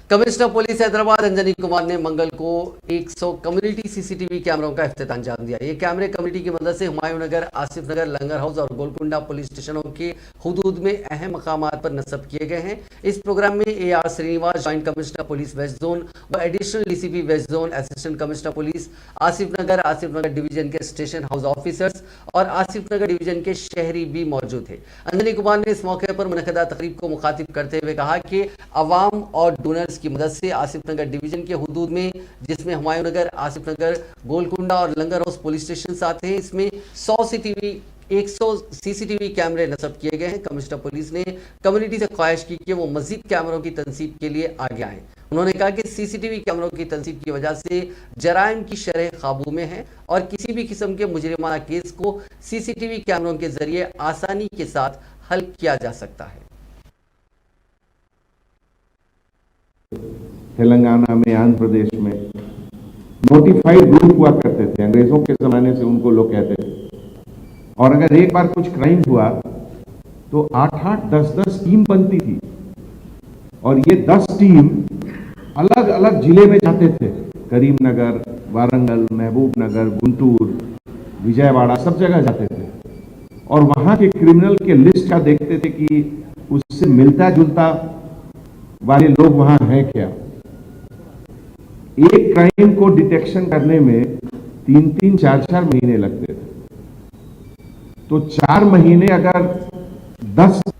Commissioner police Hyderabad Anjani Kumar ने मंगल को 100 community CCTV कैमरों का इफ्तिताम अंजाम दिया। ये कैमरे कम्युनिटी की मदद से हुमायूं नगर, आसिफ नगर, लंगर हाउस और गोलकुंडा पुलिस स्टेशनों के हुदूद में अहम मकामात पर नस्ब किए गए हैं। इस प्रोग्राम में AR Srinivas, joint commissioner police west zone व additional DCP west zone, assistant commissioner police Asif Nagar division के स्टेशन हाउस ऑफिसर्स और आसिफ नगर डिवीजन के शहरी भी मौजूद थे। अंजनी कुमार ने इस मौके पर मुनक़दा तकरीब को मुखातिब करते हुए कहा कि अवाम और डोनर्स की मदद से आसिफ नगर डिवीजन के हुदूद में, जिसमें हुमायूं नगर, आसिफ नगर, गोलकुंडा और लंगर हाउस पुलिस स्टेशन आते हैं, इसमें 100 CCTV कैमरे नस्ब किए गए हैं। कमिश्नर पुलिस ने कम्युनिटी से ख्वाहिश की कि वो मजीद कैमरों की तनसीब के लिए आगे आए। उन्होंने कहा कि CCTV कैमरों की तनसीब की वजह से जराइम की शरह काबू में है और किसी भी किस्म के मुजरिमाना केस को CCTV कैमरों के जरिए आसानी के साथ हल किया जा सकता है। तेलंगाना में, आंध्र प्रदेश में नोटिफाइड ग्रुप हुआ करते थे, अंग्रेजों के जमाने से उनको लोग कहते थे। और अगर एक बार कुछ क्राइम हुआ तो 8-8, 10-10 टीम बनती थी और ये 10 टीम अलग अलग जिले में जाते थे। करीमनगर, वारंगल, महबूब नगर, गुंटूर, विजयवाड़ा, सब जगह जाते थे और वहां के क्रिमिनल के लिस्ट का देखते थे कि उससे मिलता जुलता वाले लोग वहां हैं क्या। एक क्राइम को डिटेक्शन करने में 3-3, 4-4 महीने लगते थे। तो 4 महीने अगर 10